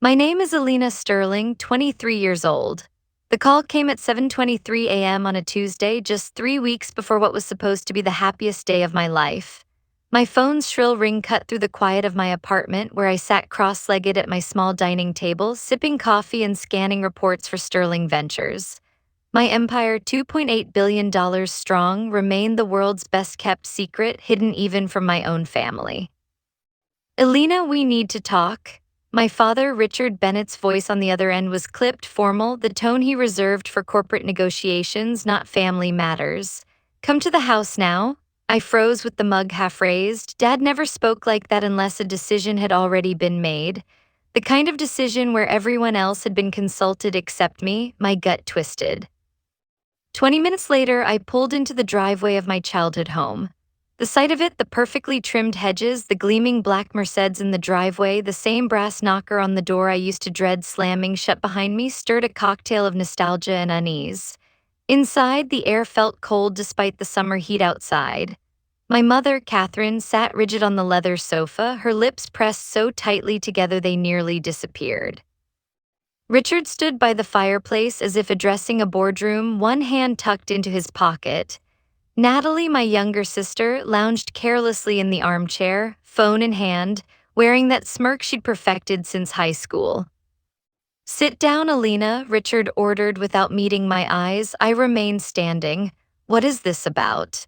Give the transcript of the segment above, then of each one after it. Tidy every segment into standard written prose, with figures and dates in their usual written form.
My name is Alina Sterling, 23 years old. The call came at 7:23 a.m. on a Tuesday, just 3 weeks before what was supposed to be the happiest day of my life. My phone's shrill ring cut through the quiet of my apartment, where I sat cross-legged at my small dining table, sipping coffee and scanning reports for Sterling Ventures. My empire, $2.8 billion strong, remained the world's best-kept secret, hidden even from my own family. Alina, we need to talk. My father, Richard Bennett's voice on the other end was clipped, formal, the tone he reserved for corporate negotiations, not family matters. Come to the house now. I froze with the mug half raised. Dad never spoke like that unless a decision had already been made. The kind of decision where everyone else had been consulted except me. My gut twisted. 20 minutes later, I pulled into the driveway of my childhood home. The sight of it, the perfectly trimmed hedges, the gleaming black Mercedes in the driveway, the same brass knocker on the door I used to dread slamming shut behind me, stirred a cocktail of nostalgia and unease. Inside, the air felt cold despite the summer heat outside. My mother, Catherine, sat rigid on the leather sofa, her lips pressed so tightly together they nearly disappeared. Richard stood by the fireplace as if addressing a boardroom, one hand tucked into his pocket. Natalie, my younger sister, lounged carelessly in the armchair, phone in hand, wearing that smirk she'd perfected since high school. Sit down, Alina, Richard ordered without meeting my eyes. I remained standing. What is this about?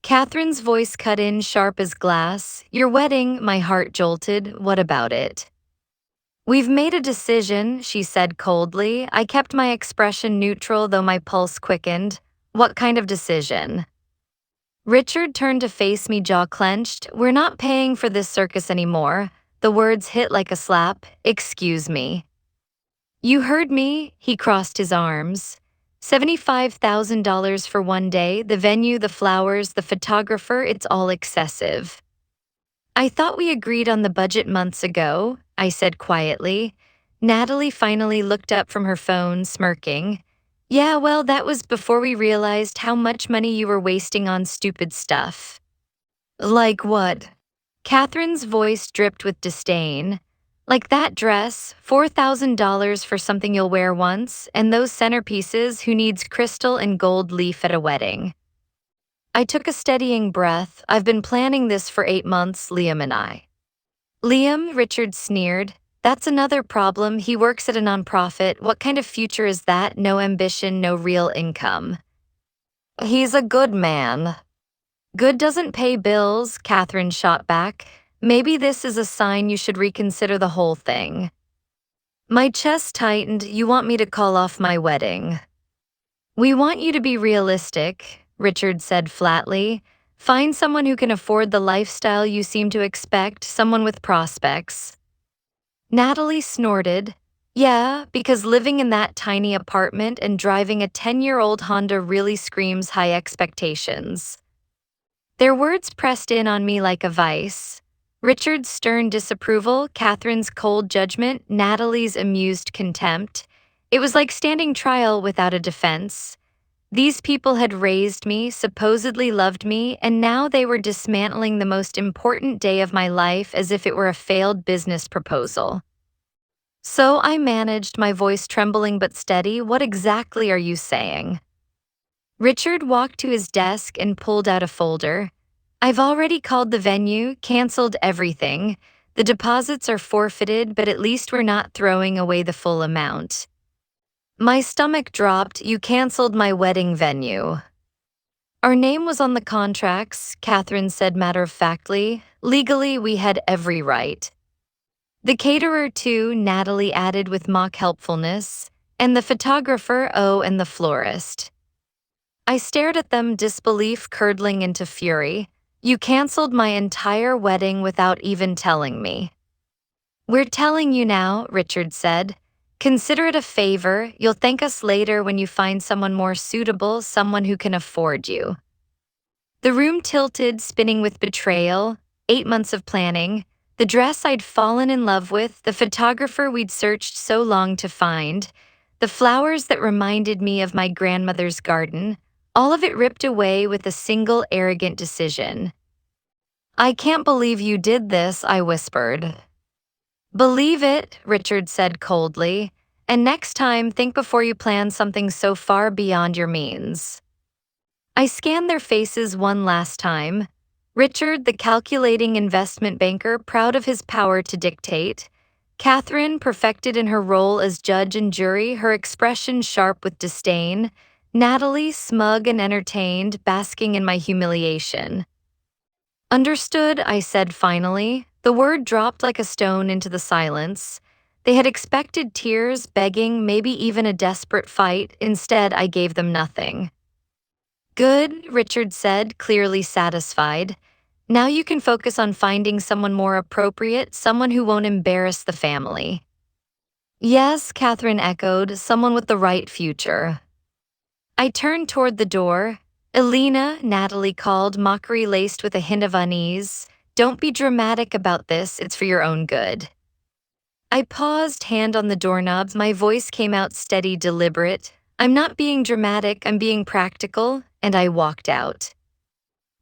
Catherine's voice cut in sharp as glass. Your wedding, my heart jolted. What about it? We've made a decision, she said coldly. I kept my expression neutral, though my pulse quickened. What kind of decision? Richard turned to face me, jaw clenched. We're not paying for this circus anymore. The words hit like a slap. Excuse me. You heard me, he crossed his arms. $75,000 for one day, the venue, the flowers, the photographer, it's all excessive. I thought we agreed on the budget months ago, I said quietly. Natalie finally looked up from her phone, smirking. Yeah, well, that was before we realized how much money you were wasting on stupid stuff. Like what? Catherine's voice dripped with disdain. Like that dress, $4,000 for something you'll wear once, and those centerpieces, who needs crystal and gold leaf at a wedding? I took a steadying breath. I've been planning this for 8 months, Liam and I. Liam, Richard sneered. That's another problem. He works at a nonprofit. What kind of future is that? No ambition, no real income. He's a good man. Good doesn't pay bills, Catherine shot back. Maybe this is a sign you should reconsider the whole thing. My chest tightened. You want me to call off my wedding? We want you to be realistic, Richard said flatly. Find someone who can afford the lifestyle you seem to expect, someone with prospects. Natalie snorted. Yeah, because living in that tiny apartment and driving a 10-year-old Honda really screams high expectations. Their words pressed in on me like a vice. Richard's stern disapproval, Catherine's cold judgment, Natalie's amused contempt. It was like standing trial without a defense. These people had raised me, supposedly loved me, and now they were dismantling the most important day of my life as if it were a failed business proposal. So I managed, my voice trembling but steady. What exactly are you saying? Richard walked to his desk and pulled out a folder. I've already called the venue, canceled everything. The deposits are forfeited, but at least we're not throwing away the full amount. My stomach dropped. You canceled my wedding venue. Our name was on the contracts, Catherine said matter-of-factly. Legally, we had every right. The caterer, too, Natalie added with mock helpfulness. And the photographer, oh, and the florist. I stared at them, disbelief curdling into fury. You canceled my entire wedding without even telling me. We're telling you now, Richard said. Consider it a favor. You'll thank us later when you find someone more suitable, someone who can afford you. The room tilted, spinning with betrayal, 8 months of planning, the dress I'd fallen in love with, the photographer we'd searched so long to find, the flowers that reminded me of my grandmother's garden, all of it ripped away with a single arrogant decision. I can't believe you did this, I whispered. Believe it, Richard said coldly, and next time think before you plan something so far beyond your means. I scanned their faces one last time. Richard, the calculating investment banker, proud of his power to dictate. Catherine, perfected in her role as judge and jury, her expression sharp with disdain. Natalie, smug and entertained, basking in my humiliation. Understood, I said finally. The word dropped like a stone into the silence. They had expected tears, begging, maybe even a desperate fight. Instead, I gave them nothing. Good, Richard said, clearly satisfied. Now you can focus on finding someone more appropriate, someone who won't embarrass the family. Yes, Catherine echoed, someone with the right future. I turned toward the door. Elena, Natalie called, mockery laced with a hint of unease. Don't be dramatic about this, it's for your own good. I paused, hand on the doorknob. My voice came out steady, deliberate. I'm not being dramatic, I'm being practical, and I walked out.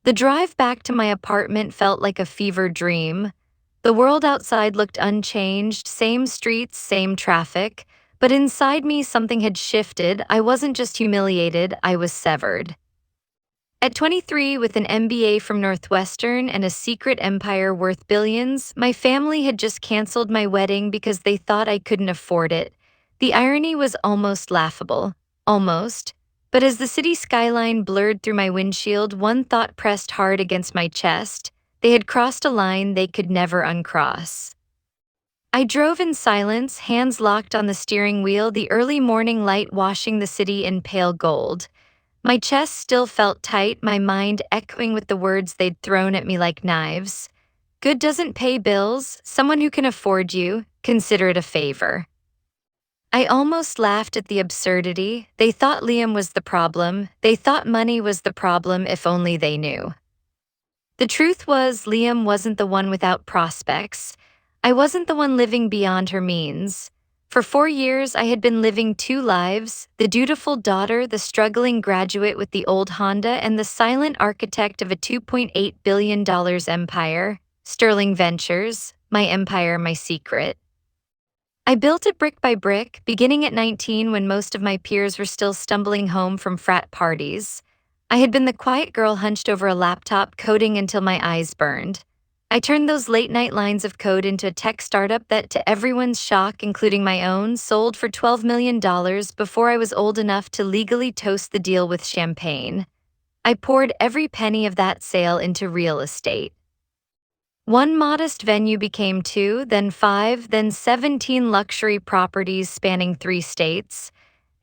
The drive back to my apartment felt like a fever dream. The world outside looked unchanged, same streets, same traffic, but inside me something had shifted. I wasn't just humiliated, I was severed. At 23, with an MBA from Northwestern and a secret empire worth billions, my family had just canceled my wedding because they thought I couldn't afford it. The irony was almost laughable. Almost. But as the city skyline blurred through my windshield, one thought pressed hard against my chest. They had crossed a line they could never uncross. I drove in silence, hands locked on the steering wheel, the early morning light washing the city in pale gold. My chest still felt tight, my mind echoing with the words they'd thrown at me like knives. Good doesn't pay bills. Someone who can afford you, consider it a favor. I almost laughed at the absurdity. They thought Liam was the problem. They thought money was the problem, if only they knew. The truth was, Liam wasn't the one without prospects. I wasn't the one living beyond her means. For 4 years, I had been living two lives, the dutiful daughter, the struggling graduate with the old Honda, and the silent architect of a $2.8 billion empire. Sterling Ventures, my empire, my secret. I built it brick by brick, beginning at 19 when most of my peers were still stumbling home from frat parties. I had been the quiet girl hunched over a laptop coding until my eyes burned. I turned those late-night lines of code into a tech startup that, to everyone's shock, including my own, sold for $12 million before I was old enough to legally toast the deal with champagne. I poured every penny of that sale into real estate. One modest venue became 2, then 5, then 17 luxury properties spanning 3 states.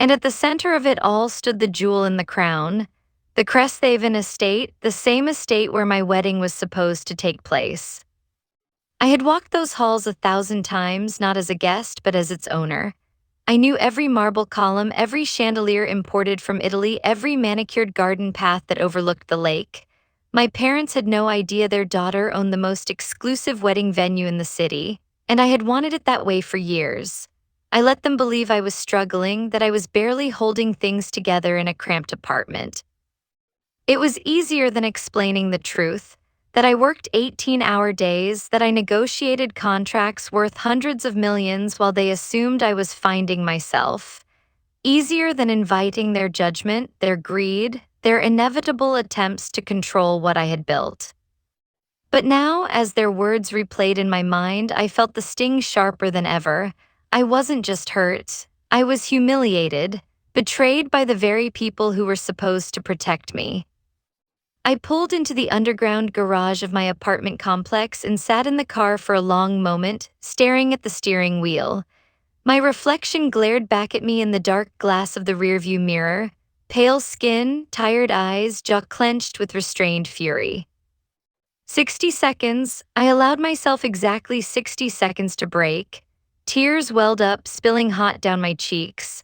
And at the center of it all stood the jewel in the crown, the Cresthaven estate, the same estate where my wedding was supposed to take place. I had walked those halls 1,000 times, not as a guest, but as its owner. I knew every marble column, every chandelier imported from Italy, every manicured garden path that overlooked the lake. My parents had no idea their daughter owned the most exclusive wedding venue in the city, and I had wanted it that way for years. I let them believe I was struggling, that I was barely holding things together in a cramped apartment. It was easier than explaining the truth, that I worked 18-hour days, that I negotiated contracts worth hundreds of millions while they assumed I was finding myself. Easier than inviting their judgment, their greed, their inevitable attempts to control what I had built. But now, as their words replayed in my mind, I felt the sting sharper than ever. I wasn't just hurt, I was humiliated, betrayed by the very people who were supposed to protect me. I pulled into the underground garage of my apartment complex and sat in the car for a long moment, staring at the steering wheel. My reflection glared back at me in the dark glass of the rearview mirror. Pale skin, tired eyes, jaw clenched with restrained fury. 60 seconds, I allowed myself exactly 60 seconds to break. Tears welled up, spilling hot down my cheeks.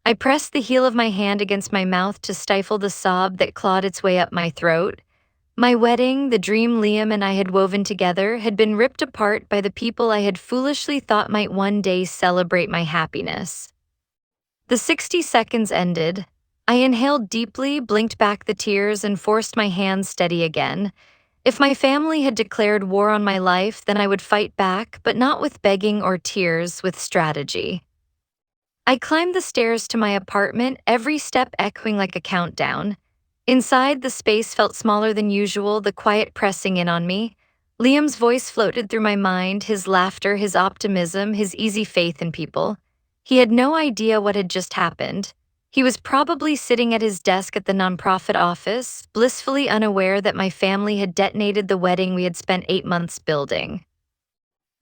I pressed the heel of my hand against my mouth to stifle the sob that clawed its way up my throat. My wedding, the dream Liam and I had woven together, had been ripped apart by the people I had foolishly thought might one day celebrate my happiness. The 60 seconds ended. I inhaled deeply, blinked back the tears, and forced my hands steady again. If my family had declared war on my life, then I would fight back, but not with begging or tears, with strategy. I climbed the stairs to my apartment, every step echoing like a countdown. Inside, the space felt smaller than usual, the quiet pressing in on me. Liam's voice floated through my mind, his laughter, his optimism, his easy faith in people. He had no idea what had just happened. He was probably sitting at his desk at the nonprofit office, blissfully unaware that my family had detonated the wedding we had spent 8 months building.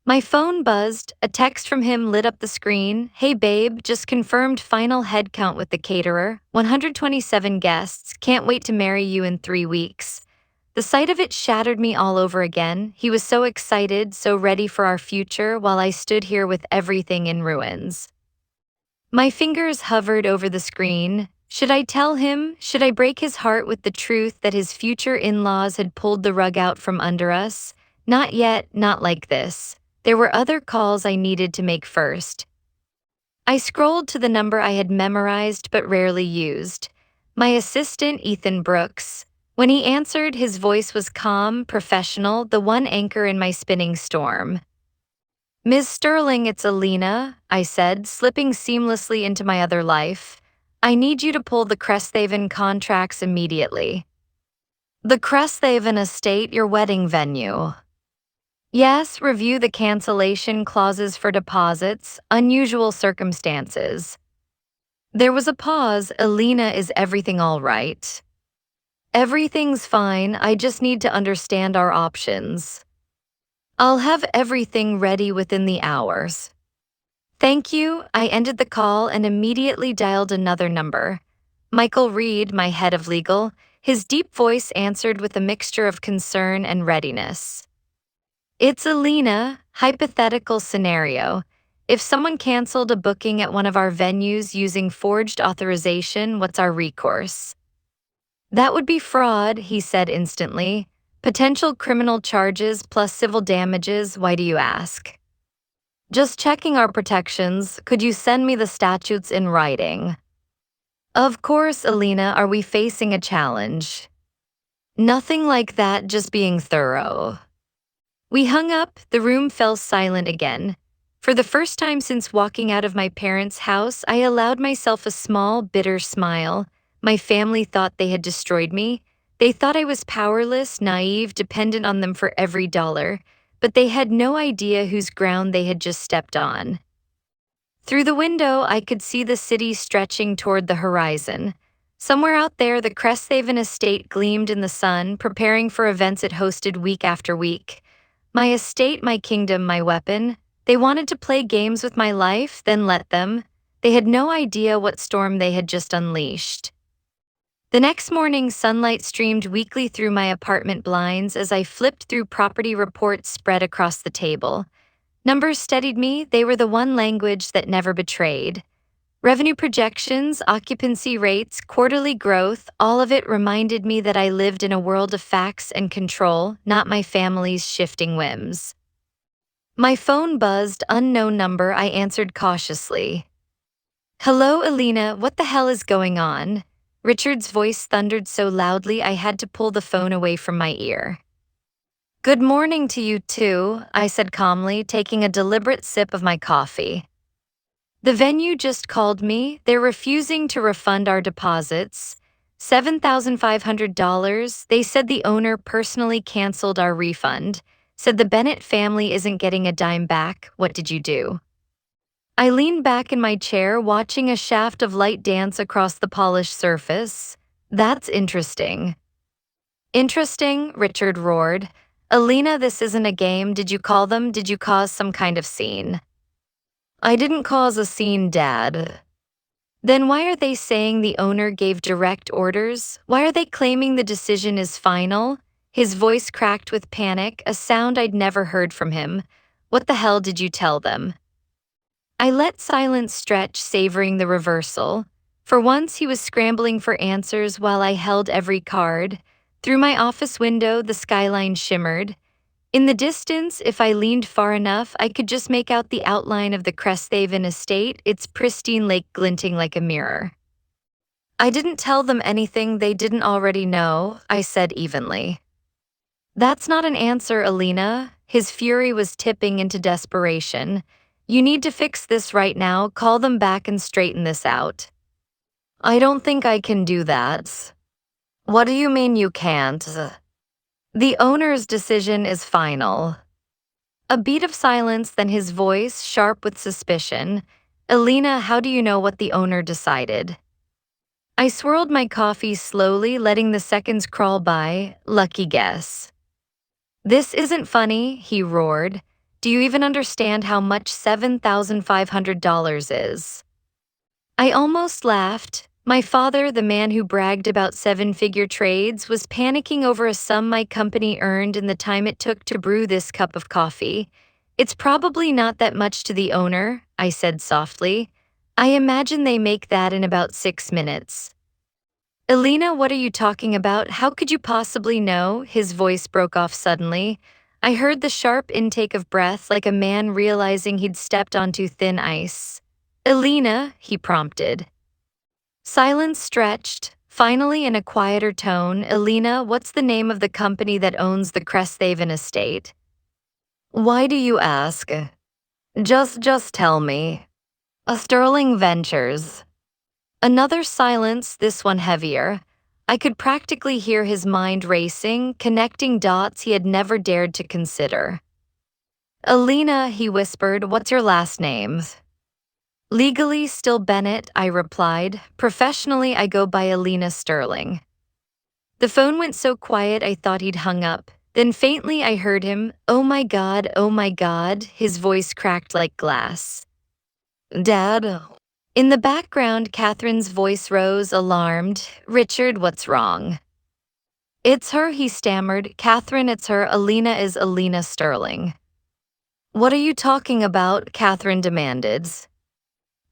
My phone buzzed, a text from him lit up the screen. "Hey babe, just confirmed final head count with the caterer. 127 guests, can't wait to marry you in 3 weeks." The sight of it shattered me all over again. He was so excited, so ready for our future, while I stood here with everything in ruins. My fingers hovered over the screen. Should I tell him? Should I break his heart with the truth that his future in-laws had pulled the rug out from under us? Not yet, not like this. There were other calls I needed to make first. I scrolled to the number I had memorized but rarely used. My assistant, Ethan Brooks. When he answered, his voice was calm, professional, the one anchor in my spinning storm. "Ms. Sterling, it's Alina," I said, slipping seamlessly into my other life. "I need you to pull the Cresthaven contracts immediately." "The Cresthaven estate, your wedding venue." "Yes, review the cancellation clauses for deposits, unusual circumstances." There was a pause. "Alina, is everything all right?" "Everything's fine, I just need to understand our options." "I'll have everything ready within the hours." "Thank you." I ended the call and immediately dialed another number. Michael Reed, my head of legal. His deep voice answered with a mixture of concern and readiness. "It's Alina. Hypothetical scenario. If someone canceled a booking at one of our venues using forged authorization, what's our recourse?" "That would be fraud," he said instantly. "Potential criminal charges plus civil damages. Why do you ask?" "Just checking our protections. Could you send me the statutes in writing?" "Of course, Alina. Are we facing a challenge?" "Nothing like that, just being thorough." We hung up. The room fell silent again. For the first time since walking out of my parents' house, I allowed myself a small, bitter smile. My family thought they had destroyed me. They thought I was powerless, naive, dependent on them for every dollar, but they had no idea whose ground they had just stepped on. Through the window, I could see the city stretching toward the horizon. Somewhere out there, the Cresthaven estate gleamed in the sun, preparing for events it hosted week after week. My estate, my kingdom, my weapon. They wanted to play games with my life, then let them. They had no idea what storm they had just unleashed. The next morning, sunlight streamed weakly through my apartment blinds as I flipped through property reports spread across the table. Numbers steadied me. They were the one language that never betrayed. Revenue projections, occupancy rates, quarterly growth, all of it reminded me that I lived in a world of facts and control, not my family's shifting whims. My phone buzzed. Unknown number. I answered cautiously. "Hello, Alina, what the hell is going on?" Richard's voice thundered so loudly I had to pull the phone away from my ear. "Good morning to you too," I said calmly, taking a deliberate sip of my coffee. "The venue just called me. They're refusing to refund our deposits. $7,500. They said the owner personally canceled our refund. Said the Bennett family isn't getting a dime back. What did you do?" I leaned back in my chair, watching a shaft of light dance across the polished surface. "That's interesting." "Interesting?" Richard roared. "Alina, this isn't a game. Did you call them? Did you cause some kind of scene?" "I didn't cause a scene, Dad." "Then why are they saying the owner gave direct orders? Why are they claiming the decision is final?" His voice cracked with panic, a sound I'd never heard from him. "What the hell did you tell them?" I let silence stretch, savoring the reversal. For once, he was scrambling for answers while I held every card. Through my office window, the skyline shimmered. In the distance, if I leaned far enough, I could just make out the outline of the Cresthaven estate, its pristine lake glinting like a mirror. "I didn't tell them anything they didn't already know," I said evenly. That's not an answer, Alina. His fury was tipping into desperation. You need to fix this right now. Call them back and straighten this out. I don't think I can do that. What do you mean you can't? The owner's decision is final. A beat of silence, then his voice, sharp with suspicion. Alina, how do you know what the owner decided? I swirled my coffee slowly, letting the seconds crawl by. Lucky guess. This isn't funny, he roared. Do you even understand how much $7,500 is? I almost laughed. My father, the man who bragged about seven-figure trades, was panicking over a sum my company earned in the time it took to brew this cup of coffee. It's probably not that much to the owner, I said softly. I imagine they make that in about 6 minutes. Alina, what are you talking about? How could you possibly know? His voice broke off suddenly. I heard the sharp intake of breath like a man realizing he'd stepped onto thin ice. Alina, he prompted. Silence stretched. Finally, in a quieter tone, Alina, what's the name of the company that owns the Cresthaven estate? Why do you ask? Just tell me. A Sterling Ventures. Another silence, this one heavier. I could practically hear his mind racing, connecting dots he had never dared to consider. Alina, he whispered, what's your last name? Legally, still Bennett, I replied. Professionally, I go by Alina Sterling. The phone went so quiet I thought he'd hung up. Then faintly I heard him, oh my God, his voice cracked like glass. Dad? In the background, Catherine's voice rose, alarmed. Richard, what's wrong? It's her, he stammered. Catherine, it's her. Alina is Alina Sterling. What are you talking about? Catherine demanded.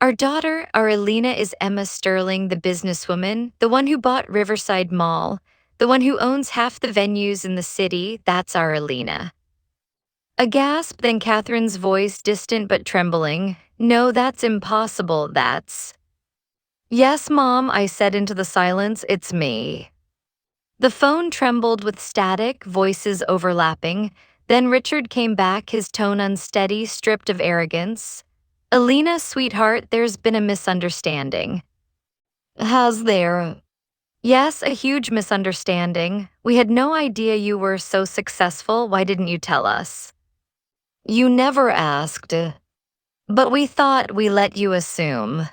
Our daughter, our Alina, is Emma Sterling, the businesswoman, the one who bought Riverside Mall, the one who owns half the venues in the city. That's our Alina. A gasp, then Catherine's voice, distant but trembling. No, that's impossible, that's... Yes, Mom, I said into the silence, it's me. The phone trembled with static, voices overlapping. Then Richard came back, his tone unsteady, stripped of arrogance. Alina, sweetheart, there's been a misunderstanding. Has there? Yes, a huge misunderstanding. We had no idea you were so successful. Why didn't you tell us? You never asked. But we thought we let you assume.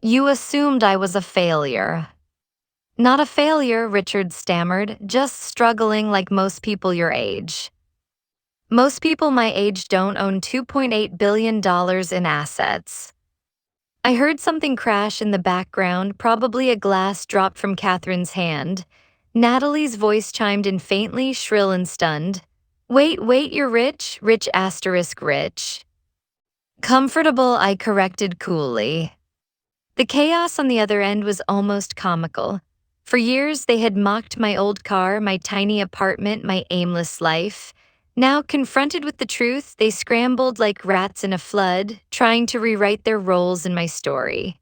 You assumed I was a failure. Not a failure, Richard stammered, just struggling like most people your age. Most people my age don't own $2.8 billion in assets. I heard something crash in the background, probably a glass dropped from Catherine's hand. Natalie's voice chimed in faintly, shrill and stunned. Wait, you're rich? Rich asterisk rich. Comfortable, I corrected coolly. The chaos on the other end was almost comical. For years, they had mocked my old car, my tiny apartment, my aimless life. Now, confronted with the truth, they scrambled like rats in a flood, trying to rewrite their roles in my story.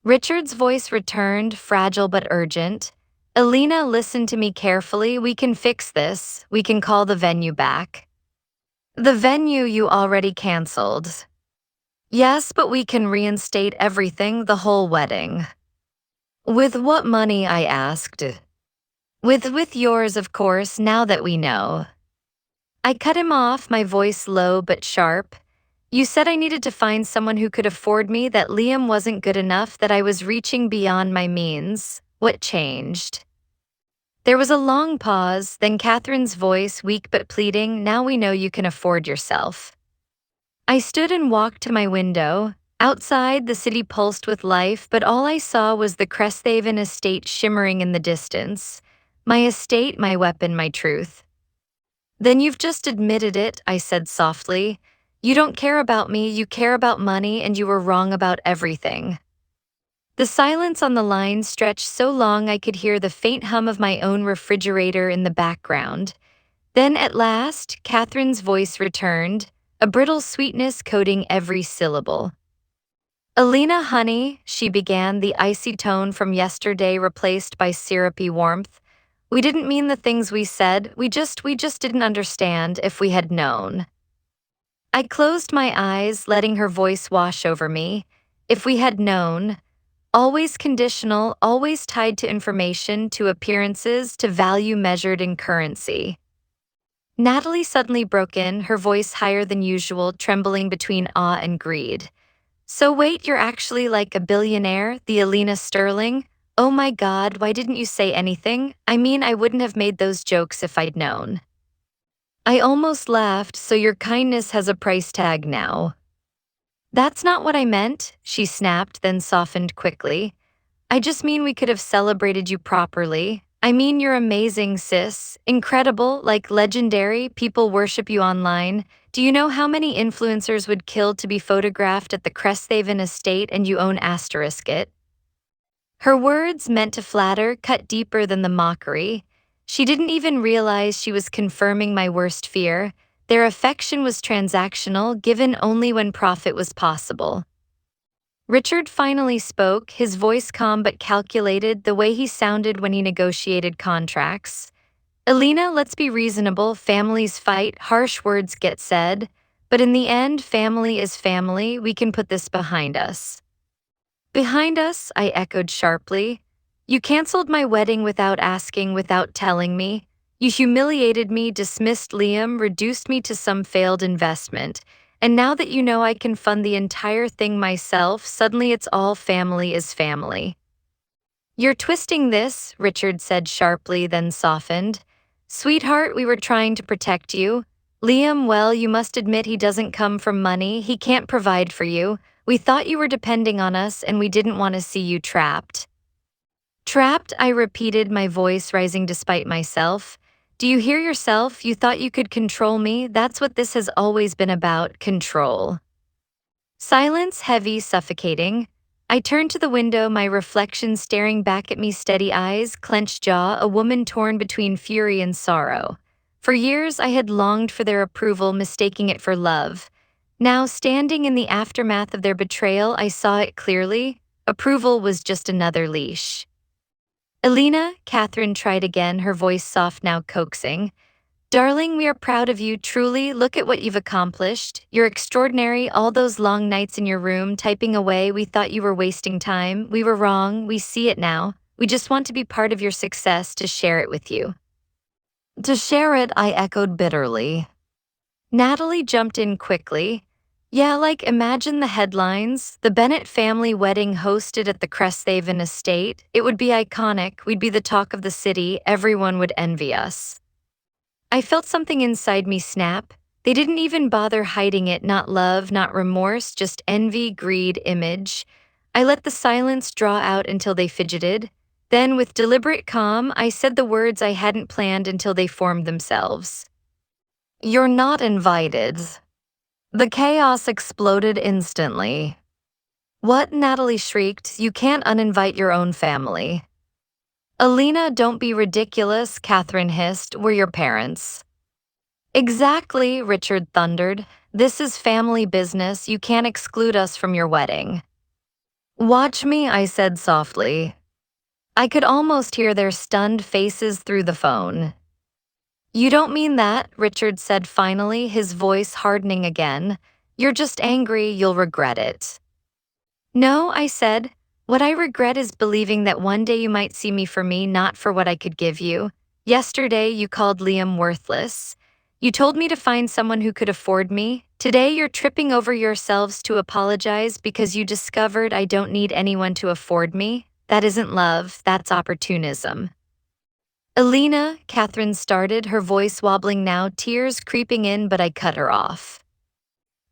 Richard's voice returned, fragile but urgent. Alina, listen to me carefully. We can fix this. We can call the venue back. The venue you already canceled. Yes, but we can reinstate everything, the whole wedding. With what money? I asked. With yours, of course, now that we know. I cut him off, my voice low but sharp. You said I needed to find someone who could afford me, that Liam wasn't good enough, that I was reaching beyond my means. What changed? There was a long pause, then Catherine's voice, weak but pleading, now we know you can afford yourself. I stood and walked to my window. Outside, the city pulsed with life, but all I saw was the Cresthaven estate shimmering in the distance. My estate, my weapon, my truth. Then you've just admitted it, I said softly. You don't care about me, you care about money, and you were wrong about everything. The silence on the line stretched so long I could hear the faint hum of my own refrigerator in the background. Then at last, Catherine's voice returned, a brittle sweetness coating every syllable. Alina, honey, she began, the icy tone from yesterday replaced by syrupy warmth. We didn't mean the things we said, we just didn't understand if we had known. I closed my eyes, letting her voice wash over me. If we had known, always conditional, always tied to information, to appearances, to value measured in currency. Natalie suddenly broke in, her voice higher than usual, trembling between awe and greed. So wait, you're actually like a billionaire, the Alina Sterling? Oh my god, why didn't you say anything? I mean, I wouldn't have made those jokes if I'd known. I almost laughed, so your kindness has a price tag now. That's not what I meant, she snapped, then softened quickly. I just mean we could have celebrated you properly. I mean, you're amazing, sis. Incredible, like legendary, people worship you online. Do you know how many influencers would kill to be photographed at the Cresthaven estate and you own asterisk it? Her words, meant to flatter, cut deeper than the mockery. She didn't even realize she was confirming my worst fear. Their affection was transactional, given only when profit was possible. Richard finally spoke, his voice calm but calculated, the way he sounded when he negotiated contracts. Alina, let's be reasonable. Families fight, harsh words get said. But in the end, family is family. We can put this behind us. Behind us, I echoed sharply. You canceled my wedding without asking, without telling me. You humiliated me, dismissed Liam, reduced me to some failed investment. And now that you know I can fund the entire thing myself, suddenly it's all family is family. You're twisting this, Richard said sharply, then softened. Sweetheart, we were trying to protect you. Liam, well, you must admit he doesn't come from money. He can't provide for you. We thought you were depending on us, and we didn't want to see you trapped. Trapped, I repeated, my voice rising despite myself. Do you hear yourself? You thought you could control me? That's what this has always been about, control. Silence, heavy, suffocating. I turned to the window, my reflection staring back at me, steady eyes, clenched jaw, a woman torn between fury and sorrow. For years, I had longed for their approval, mistaking it for love. Now, standing in the aftermath of their betrayal, I saw it clearly. Approval was just another leash. Alina, Catherine tried again, her voice soft, now coaxing. Darling, we are proud of you, truly. Look at what you've accomplished. You're extraordinary. All those long nights in your room, typing away, we thought you were wasting time. We were wrong. We see it now. We just want to be part of your success, to share it with you. To share it, I echoed bitterly. Natalie jumped in quickly. Yeah, like imagine the headlines. The Bennett family wedding hosted at the Cresthaven estate. It would be iconic. We'd be the talk of the city. Everyone would envy us. I felt something inside me snap. They didn't even bother hiding it, not love, not remorse, just envy, greed, image. I let the silence draw out until they fidgeted. Then, with deliberate calm, I said the words I hadn't planned until they formed themselves. You're not invited. The chaos exploded instantly. What? Natalie shrieked. You can't uninvite your own family. Alina, don't be ridiculous, Catherine hissed. We're your parents. Exactly, Richard thundered. This is family business. You can't exclude us from your wedding. Watch me, I said softly. I could almost hear their stunned faces through the phone. You don't mean that, Richard said finally, his voice hardening again. You're just angry, you'll regret it. No, I said. What I regret is believing that one day you might see me for me, not for what I could give you. Yesterday, you called Liam worthless. You told me to find someone who could afford me. Today, you're tripping over yourselves to apologize because you discovered I don't need anyone to afford me. That isn't love, that's opportunism. Alina, Catherine started, her voice wobbling now, tears creeping in, but I cut her off.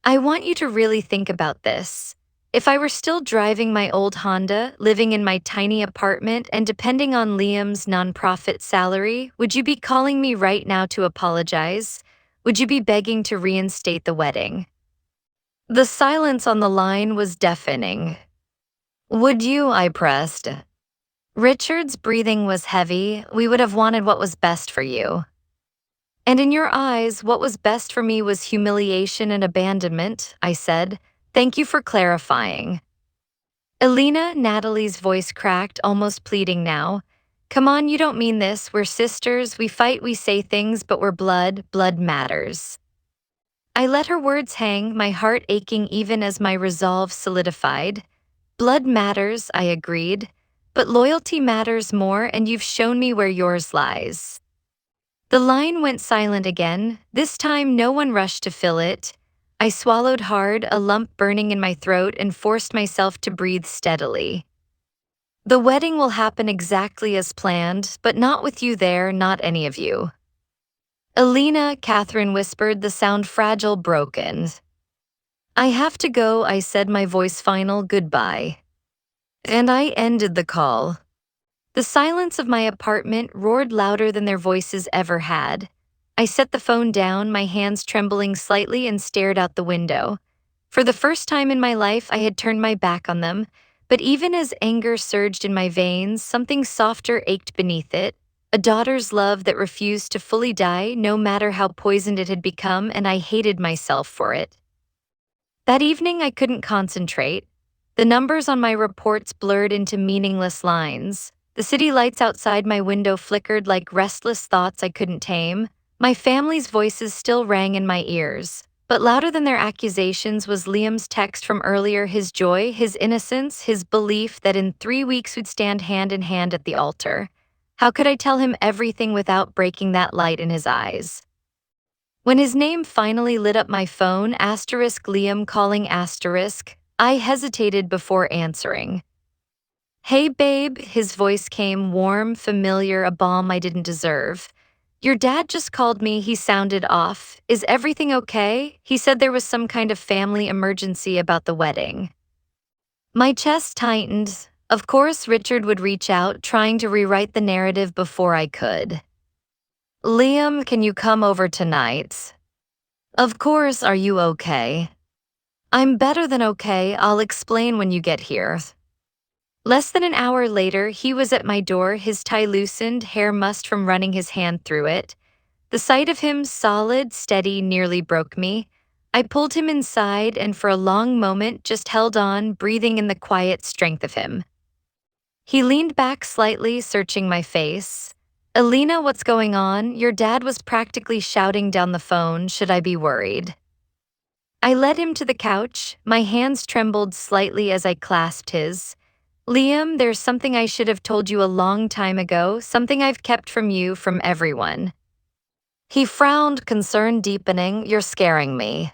I want you to really think about this. If I were still driving my old Honda, living in my tiny apartment, and depending on Liam's nonprofit salary, would you be calling me right now to apologize? Would you be begging to reinstate the wedding? The silence on the line was deafening. Would you? I pressed. Richard's breathing was heavy. We would have wanted what was best for you. And in your eyes, what was best for me was humiliation and abandonment, I said. Thank you for clarifying. Alina, Natalie's voice cracked, almost pleading now. Come on, you don't mean this. We're sisters. We fight, we say things, but we're blood. Blood matters. I let her words hang, my heart aching even as my resolve solidified. Blood matters, I agreed. But loyalty matters more, and you've shown me where yours lies. The line went silent again. This time, no one rushed to fill it. I swallowed hard, a lump burning in my throat, and forced myself to breathe steadily. The wedding will happen exactly as planned, but not with you there, not any of you. Alina, Catherine whispered, the sound fragile, broken. I have to go, I said, my voice final, goodbye. And I ended the call. The silence of my apartment roared louder than their voices ever had. I set the phone down, my hands trembling slightly, and stared out the window. For the first time in my life, I had turned my back on them, but even as anger surged in my veins, something softer ached beneath it, a daughter's love that refused to fully die, no matter how poisoned it had become, and I hated myself for it. That evening, I couldn't concentrate. The numbers on my reports blurred into meaningless lines. The city lights outside my window flickered like restless thoughts I couldn't tame. My family's voices still rang in my ears. But louder than their accusations was Liam's text from earlier, his joy, his innocence, his belief that in 3 weeks we'd stand hand in hand at the altar. How could I tell him everything without breaking that light in his eyes? When his name finally lit up my phone, asterisk Liam calling asterisk, I hesitated before answering. Hey babe, his voice came warm, familiar, a balm I didn't deserve. Your dad just called me, he sounded off. Is everything okay? He said there was some kind of family emergency about the wedding. My chest tightened. Of course, Richard would reach out, trying to rewrite the narrative before I could. Liam, can you come over tonight? Of course, are you okay? I'm better than okay, I'll explain when you get here. Less than an hour later, he was at my door, his tie loosened, hair mussed from running his hand through it. The sight of him, solid, steady, nearly broke me. I pulled him inside and for a long moment just held on, breathing in the quiet strength of him. He leaned back slightly, searching my face. Alina, what's going on? Your dad was practically shouting down the phone. Should I be worried? I led him to the couch. My hands trembled slightly as I clasped his. Liam, there's something I should have told you a long time ago, something I've kept from you, from everyone. He frowned, concern deepening. You're scaring me.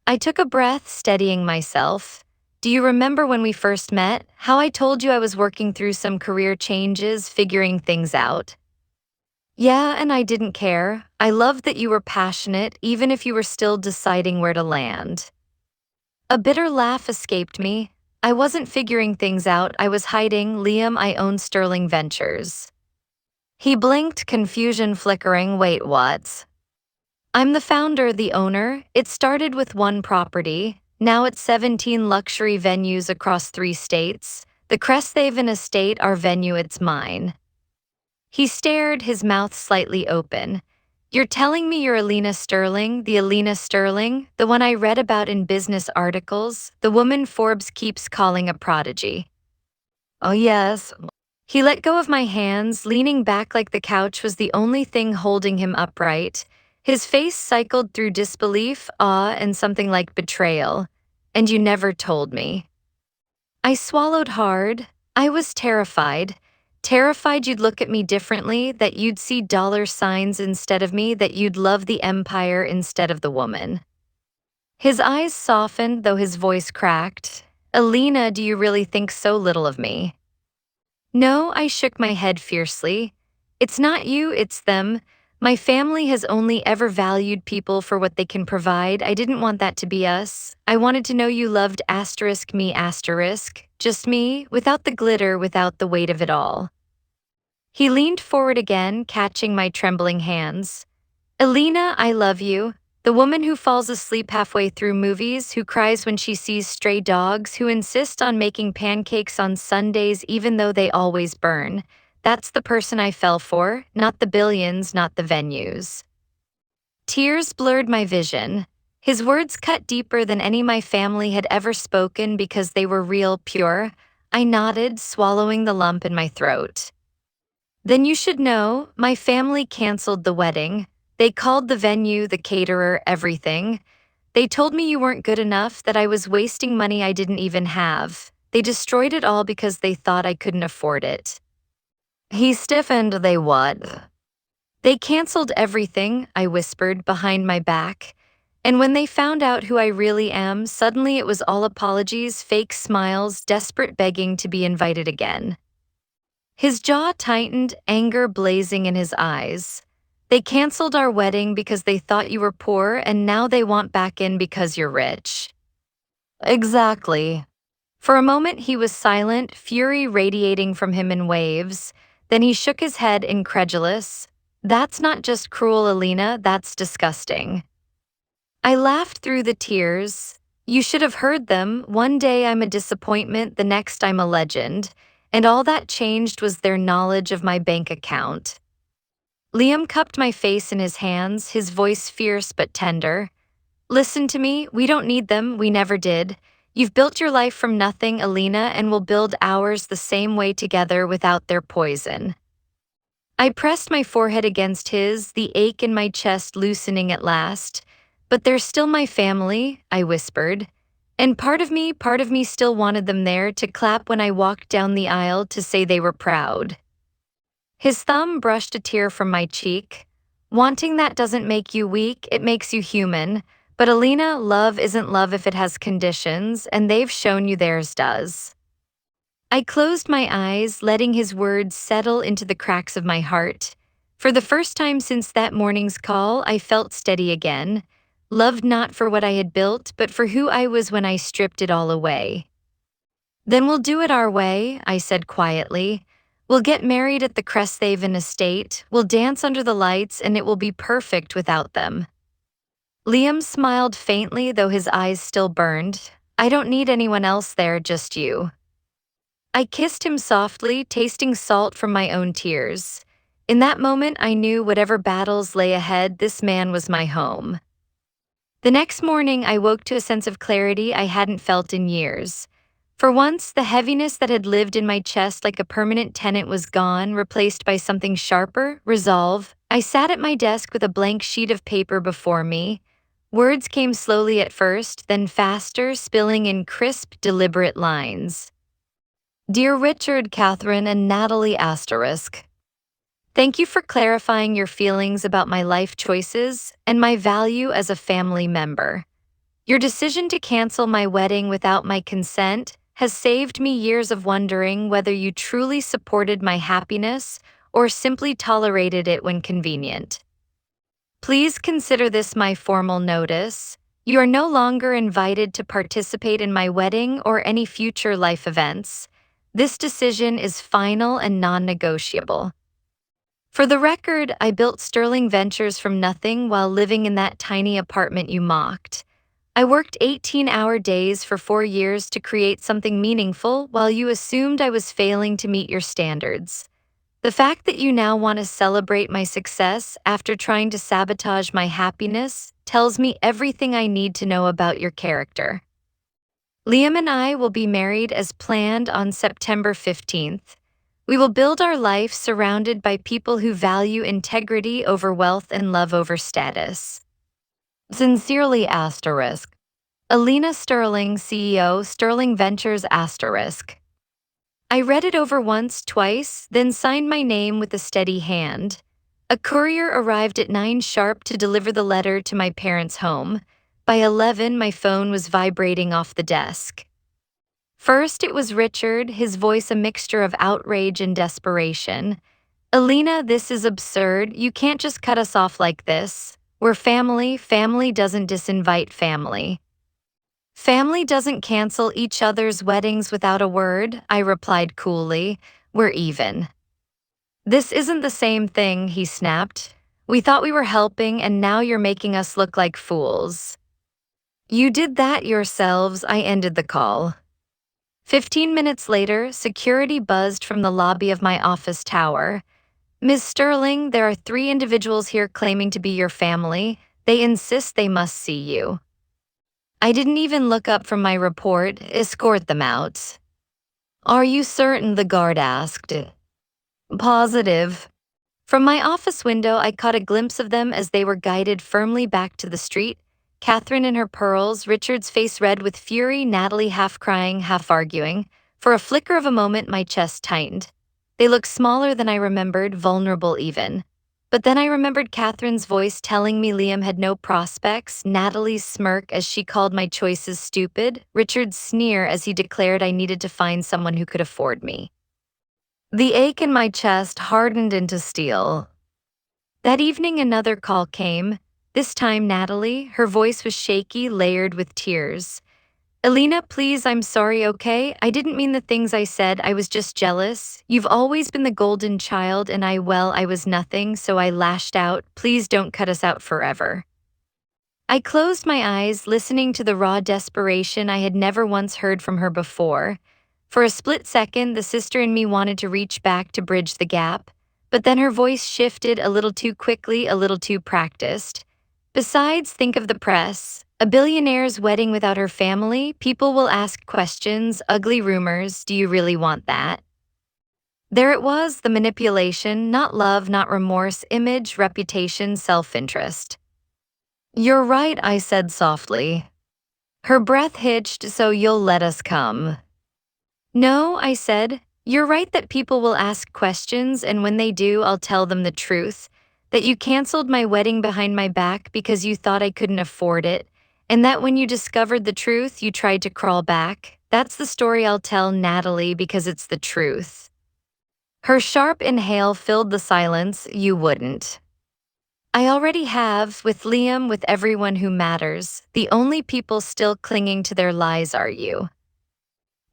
I took a breath, steadying myself. Do you remember when we first met? How I told you I was working through some career changes, figuring things out? Yeah, and I didn't care. I loved that you were passionate, even if you were still deciding where to land. A bitter laugh escaped me. I wasn't figuring things out, I was hiding. Liam, I own Sterling Ventures. He blinked, confusion flickering. Wait, what? I'm the founder, the owner. It started with one property. Now it's 17 luxury venues across 3 states. The Cresthaven Estate, our venue, it's mine. He stared, his mouth slightly open. You're telling me you're Alina Sterling, the one I read about in business articles, the woman Forbes keeps calling a prodigy? Oh yes. He let go of my hands, leaning back like the couch was the only thing holding him upright. His face cycled through disbelief, awe, and something like betrayal. And you never told me. I swallowed hard. I was terrified. Terrified you'd look at me differently, that you'd see dollar signs instead of me, that you'd love the empire instead of the woman. His eyes softened, though his voice cracked. Alina, do you really think so little of me? No, I shook my head fiercely. It's not you, it's them. My family has only ever valued people for what they can provide. I didn't want that to be us. I wanted to know you loved asterisk me asterisk. Just me, without the glitter, without the weight of it all. He leaned forward again, catching my trembling hands. Alina, I love you. The woman who falls asleep halfway through movies, who cries when she sees stray dogs, who insists on making pancakes on Sundays even though they always burn. That's the person I fell for, not the billions, not the venues. Tears blurred my vision. His words cut deeper than any my family had ever spoken because they were real, pure. I nodded, swallowing the lump in my throat. Then you should know, my family canceled the wedding. They called the venue, the caterer, everything. They told me you weren't good enough, that I was wasting money I didn't even have. They destroyed it all because they thought I couldn't afford it. He stiffened. They what? They canceled everything, I whispered behind my back. And when they found out who I really am, suddenly it was all apologies, fake smiles, desperate begging to be invited again. His jaw tightened, anger blazing in his eyes. They canceled our wedding because they thought you were poor, and now they want back in because you're rich. Exactly. For a moment he was silent, fury radiating from him in waves. Then he shook his head, incredulous. That's not just cruel, Alina, that's disgusting. I laughed through the tears. You should have heard them. One day I'm a disappointment, the next I'm a legend. And all that changed was their knowledge of my bank account. Liam cupped my face in his hands, his voice fierce but tender. Listen to me, we don't need them, we never did. You've built your life from nothing, Alina, and we'll build ours the same way together without their poison. I pressed my forehead against his, the ache in my chest loosening at last. But they're still my family, I whispered. And part of me still wanted them there to clap when I walked down the aisle to say they were proud. His thumb brushed a tear from my cheek. Wanting that doesn't make you weak, it makes you human. But Alina, love isn't love if it has conditions, and they've shown you theirs does. I closed my eyes, letting his words settle into the cracks of my heart. For the first time since that morning's call, I felt steady again. Loved not for what I had built, but for who I was when I stripped it all away. Then we'll do it our way, I said quietly. We'll get married at the Cresthaven estate, we'll dance under the lights, and it will be perfect without them. Liam smiled faintly, though his eyes still burned. I don't need anyone else there, just you. I kissed him softly, tasting salt from my own tears. In that moment, I knew whatever battles lay ahead, this man was my home. The next morning, I woke to a sense of clarity I hadn't felt in years. For once, the heaviness that had lived in my chest like a permanent tenant was gone, replaced by something sharper, resolve. I sat at my desk with a blank sheet of paper before me. Words came slowly at first, then faster, spilling in crisp, deliberate lines. Dear Richard, Catherine, and Natalie *. Thank you for clarifying your feelings about my life choices and my value as a family member. Your decision to cancel my wedding without my consent has saved me years of wondering whether you truly supported my happiness or simply tolerated it when convenient. Please consider this my formal notice. You are no longer invited to participate in my wedding or any future life events. This decision is final and non-negotiable. For the record, I built Sterling Ventures from nothing while living in that tiny apartment you mocked. I worked 18-hour days for 4 years to create something meaningful while you assumed I was failing to meet your standards. The fact that you now want to celebrate my success after trying to sabotage my happiness tells me everything I need to know about your character. Liam and I will be married as planned on September 15th. We will build our life surrounded by people who value integrity over wealth and love over status. Sincerely *. Alina Sterling, CEO, Sterling Ventures *. I read it over once, twice, then signed my name with a steady hand. A courier arrived at 9 sharp to deliver the letter to my parents' home. By 11, my phone was vibrating off the desk. First, it was Richard, his voice a mixture of outrage and desperation. Alina, this is absurd. You can't just cut us off like this. We're family. Family doesn't disinvite family. Family doesn't cancel each other's weddings without a word, I replied coolly. We're even. This isn't the same thing, he snapped. We thought we were helping, and now you're making us look like fools. You did that yourselves, I ended the call. 15 minutes later, security buzzed from the lobby of my office tower. Ms. Sterling, there are 3 individuals here claiming to be your family. They insist they must see you. I didn't even look up from my report. Escort them out. Are you certain? The guard asked. Positive. From my office window, I caught a glimpse of them as they were guided firmly back to the street. Catherine in her pearls, Richard's face red with fury, Natalie half crying, half arguing. For a flicker of a moment, my chest tightened. They looked smaller than I remembered, vulnerable even. But then I remembered Catherine's voice telling me Liam had no prospects, Natalie's smirk as she called my choices stupid, Richard's sneer as he declared I needed to find someone who could afford me. The ache in my chest hardened into steel. That evening, another call came. This time, Natalie. Her voice was shaky, layered with tears. Elena, please, I'm sorry, okay? I didn't mean the things I said. I was just jealous. You've always been the golden child, and I was nothing, so I lashed out. Please don't cut us out forever. I closed my eyes, listening to the raw desperation I had never once heard from her before. For a split second, the sister in me wanted to reach back to bridge the gap, but then her voice shifted a little too quickly, a little too practiced. Besides, think of the press. A billionaire's wedding without her family, people will ask questions, ugly rumors. Do you really want that? There it was, the manipulation, not love, not remorse, image, reputation, self-interest. You're right, I said softly. Her breath hitched, so you'll let us come. No, I said. You're right that people will ask questions, and when they do, I'll tell them the truth. That you canceled my wedding behind my back because you thought I couldn't afford it, and that when you discovered the truth, you tried to crawl back. That's the story I'll tell Natalie because it's the truth. Her sharp inhale filled the silence. You wouldn't. I already have, with Liam, with everyone who matters. The only people still clinging to their lies are you.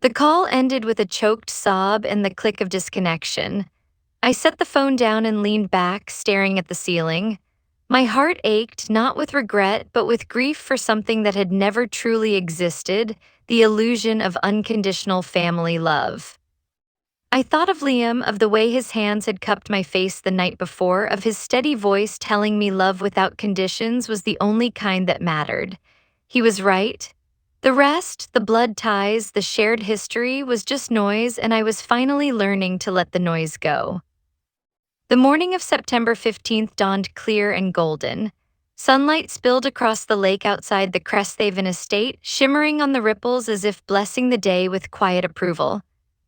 The call ended with a choked sob and the click of disconnection. I set the phone down and leaned back, staring at the ceiling. My heart ached, not with regret, but with grief for something that had never truly existed, the illusion of unconditional family love. I thought of Liam, of the way his hands had cupped my face the night before, of his steady voice telling me love without conditions was the only kind that mattered. He was right. The rest, the blood ties, the shared history, was just noise, and I was finally learning to let the noise go. The morning of September 15th dawned clear and golden. Sunlight spilled across the lake outside the Cresthaven estate, shimmering on the ripples as if blessing the day with quiet approval.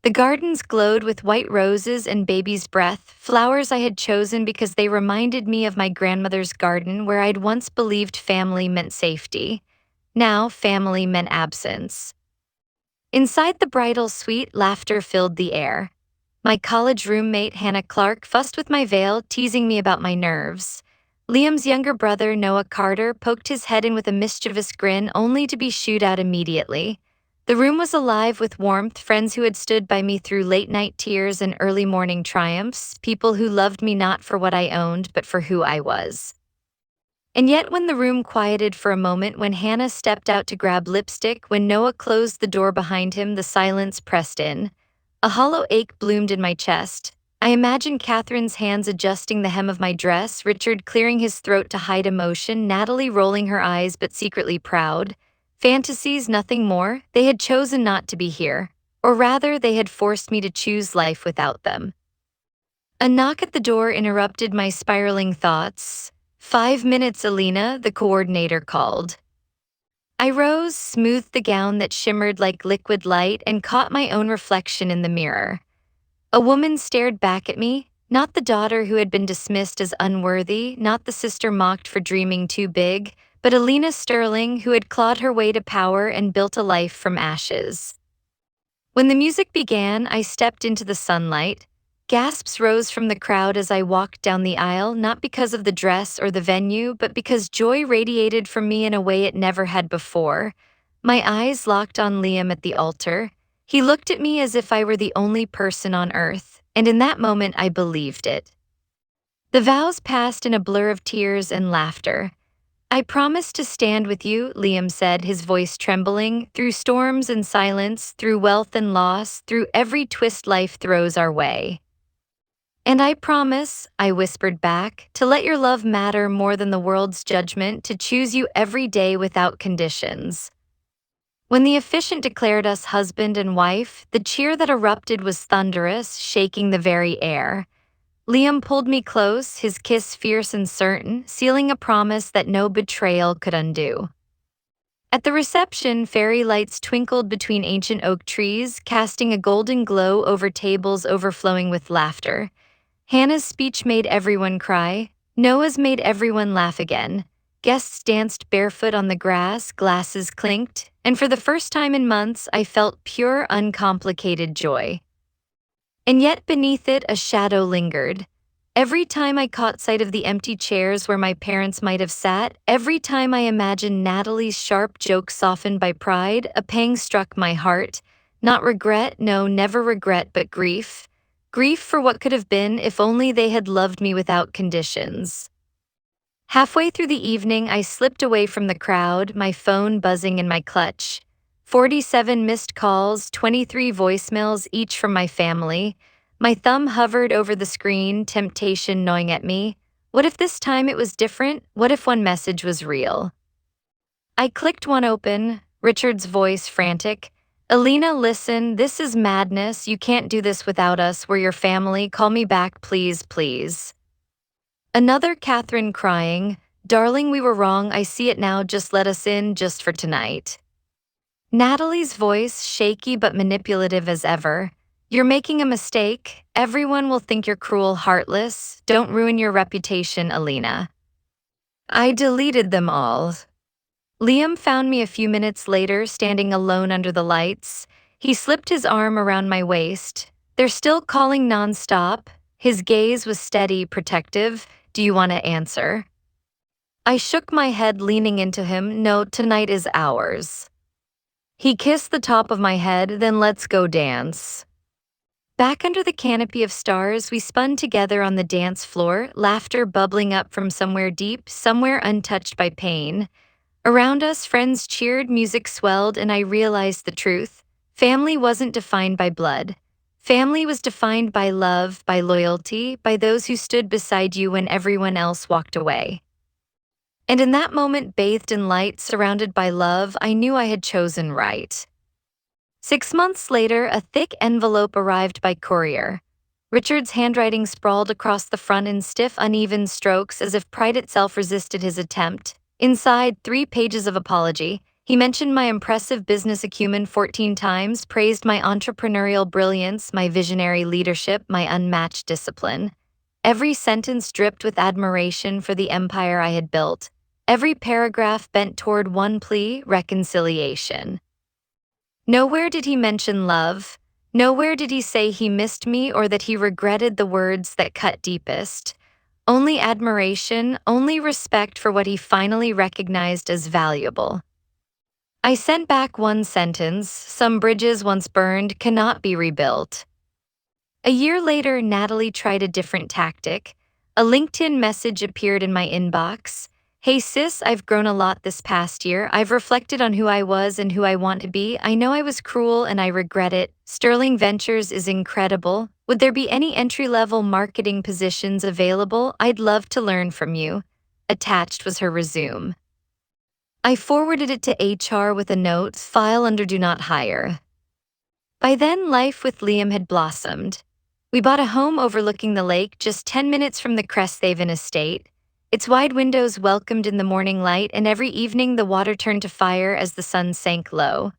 The gardens glowed with white roses and baby's breath, flowers I had chosen because they reminded me of my grandmother's garden where I'd once believed family meant safety. Now, family meant absence. Inside the bridal suite, laughter filled the air. My college roommate, Hannah Clark, fussed with my veil, teasing me about my nerves. Liam's younger brother, Noah Carter, poked his head in with a mischievous grin, only to be shooed out immediately. The room was alive with warmth, friends who had stood by me through late-night tears and early morning triumphs, people who loved me not for what I owned, but for who I was. And yet when the room quieted for a moment, when Hannah stepped out to grab lipstick, when Noah closed the door behind him, the silence pressed in. A hollow ache bloomed in my chest. I imagined Catherine's hands adjusting the hem of my dress, Richard clearing his throat to hide emotion, Natalie rolling her eyes but secretly proud. Fantasies, nothing more. They had chosen not to be here. Or rather, they had forced me to choose life without them. A knock at the door interrupted my spiraling thoughts. 5 minutes, Alina, the coordinator called. I rose, smoothed the gown that shimmered like liquid light, and caught my own reflection in the mirror. A woman stared back at me, not the daughter who had been dismissed as unworthy, not the sister mocked for dreaming too big, but Alina Sterling, who had clawed her way to power and built a life from ashes. When the music began, I stepped into the sunlight. Gasps rose from the crowd as I walked down the aisle, not because of the dress or the venue, but because joy radiated from me in a way it never had before. My eyes locked on Liam at the altar. He looked at me as if I were the only person on earth, and in that moment I believed it. The vows passed in a blur of tears and laughter. I promise to stand with you, Liam said, his voice trembling, through storms and silence, through wealth and loss, through every twist life throws our way. And I promise, I whispered back, to let your love matter more than the world's judgment, to choose you every day without conditions. When the officiant declared us husband and wife, the cheer that erupted was thunderous, shaking the very air. Liam pulled me close, his kiss fierce and certain, sealing a promise that no betrayal could undo. At the reception, fairy lights twinkled between ancient oak trees, casting a golden glow over tables overflowing with laughter. Hannah's speech made everyone cry. Noah's made everyone laugh again. Guests danced barefoot on the grass, glasses clinked, and for the first time in months, I felt pure, uncomplicated joy. And yet beneath it, a shadow lingered. Every time I caught sight of the empty chairs where my parents might have sat, every time I imagined Natalie's sharp joke softened by pride, a pang struck my heart. Not regret, no, never regret, but grief. Grief for what could have been if only they had loved me without conditions. Halfway through the evening, I slipped away from the crowd, my phone buzzing in my clutch. 47 missed calls, 23 voicemails, each from my family. My thumb hovered over the screen, temptation gnawing at me. What if this time it was different? What if one message was real? I clicked one open, Richard's voice frantic. Alina, listen, this is madness. You can't do this without us. We're your family. Call me back, please, please. Another Catherine crying, darling, we were wrong. I see it now. Just let us in, just for tonight. Natalie's voice, shaky but manipulative as ever. You're making a mistake. Everyone will think you're cruel, heartless. Don't ruin your reputation, Alina. I deleted them all. Liam found me a few minutes later, standing alone under the lights. He slipped his arm around my waist. They're still calling nonstop. His gaze was steady, protective. Do you want to answer? I shook my head, leaning into him. No, tonight is ours. He kissed the top of my head, then let's go dance. Back under the canopy of stars, we spun together on the dance floor, laughter bubbling up from somewhere deep, somewhere untouched by pain. Around us, friends cheered, music swelled, and I realized the truth. Family wasn't defined by blood. Family was defined by love, by loyalty, by those who stood beside you when everyone else walked away. And in that moment, bathed in light, surrounded by love, I knew I had chosen right. 6 months later, a thick envelope arrived by courier. Richard's handwriting sprawled across the front in stiff, uneven strokes as if pride itself resisted his attempt. Inside, 3 pages of apology. He mentioned my impressive business acumen 14 times, praised my entrepreneurial brilliance, my visionary leadership, my unmatched discipline. Every sentence dripped with admiration for the empire I had built. Every paragraph bent toward one plea: reconciliation. Nowhere did he mention love. Nowhere did he say he missed me or that he regretted the words that cut deepest. Only admiration, only respect for what he finally recognized as valuable. I sent back one sentence: some bridges once burned cannot be rebuilt. A year later, Natalie tried a different tactic. A LinkedIn message appeared in my inbox. Hey sis, I've grown a lot this past year. I've reflected on who I was and who I want to be. I know I was cruel and I regret it. Sterling Ventures is incredible. Would there be any entry-level marketing positions available? I'd love to learn from you. Attached was her resume. I forwarded it to HR with a note: file under do not hire. By then, life with Liam had blossomed. We bought a home overlooking the lake, just 10 minutes from the Cresthaven estate. Its wide windows welcomed in the morning light, and every evening the water turned to fire as the sun sank low.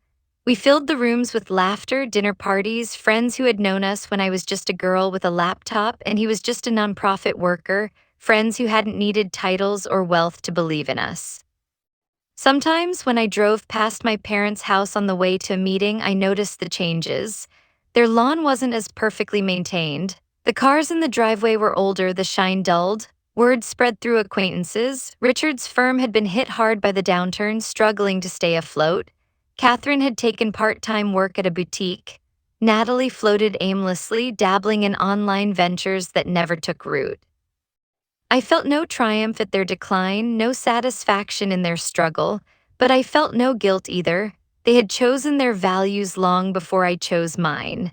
We filled the rooms with laughter, dinner parties, friends who had known us when I was just a girl with a laptop and he was just a nonprofit worker, friends who hadn't needed titles or wealth to believe in us. Sometimes, when I drove past my parents' house on the way to a meeting, I noticed the changes. Their lawn wasn't as perfectly maintained. The cars in the driveway were older, the shine dulled. Word spread through acquaintances. Richard's firm had been hit hard by the downturn, struggling to stay afloat. Catherine had taken part-time work at a boutique. Natalie floated aimlessly, dabbling in online ventures that never took root. I felt no triumph at their decline, no satisfaction in their struggle, but I felt no guilt either. They had chosen their values long before I chose mine.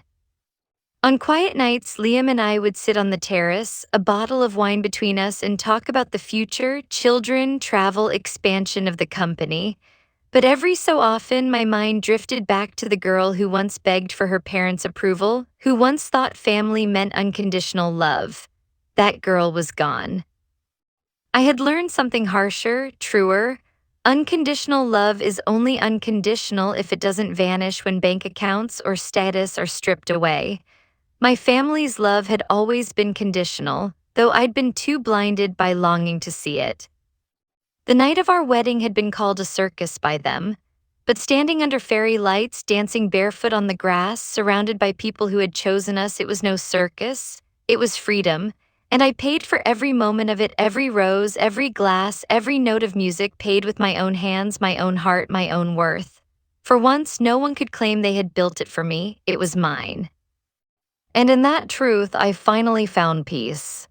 On quiet nights, Liam and I would sit on the terrace, a bottle of wine between us, and talk about the future, children, travel, expansion of the company. But every so often, my mind drifted back to the girl who once begged for her parents' approval, who once thought family meant unconditional love. that girl was gone. I had learned something harsher, truer. Unconditional love is only unconditional if it doesn't vanish when bank accounts or status are stripped away. My family's love had always been conditional, though I'd been too blinded by longing to see it. The night of our wedding had been called a circus by them, but standing under fairy lights, dancing barefoot on the grass, surrounded by people who had chosen us, it was no circus, it was freedom, and I paid for every moment of it, every rose, every glass, every note of music paid with my own hands, my own heart, my own worth. For once, no one could claim they had built it for me, it was mine. And in that truth, I finally found peace.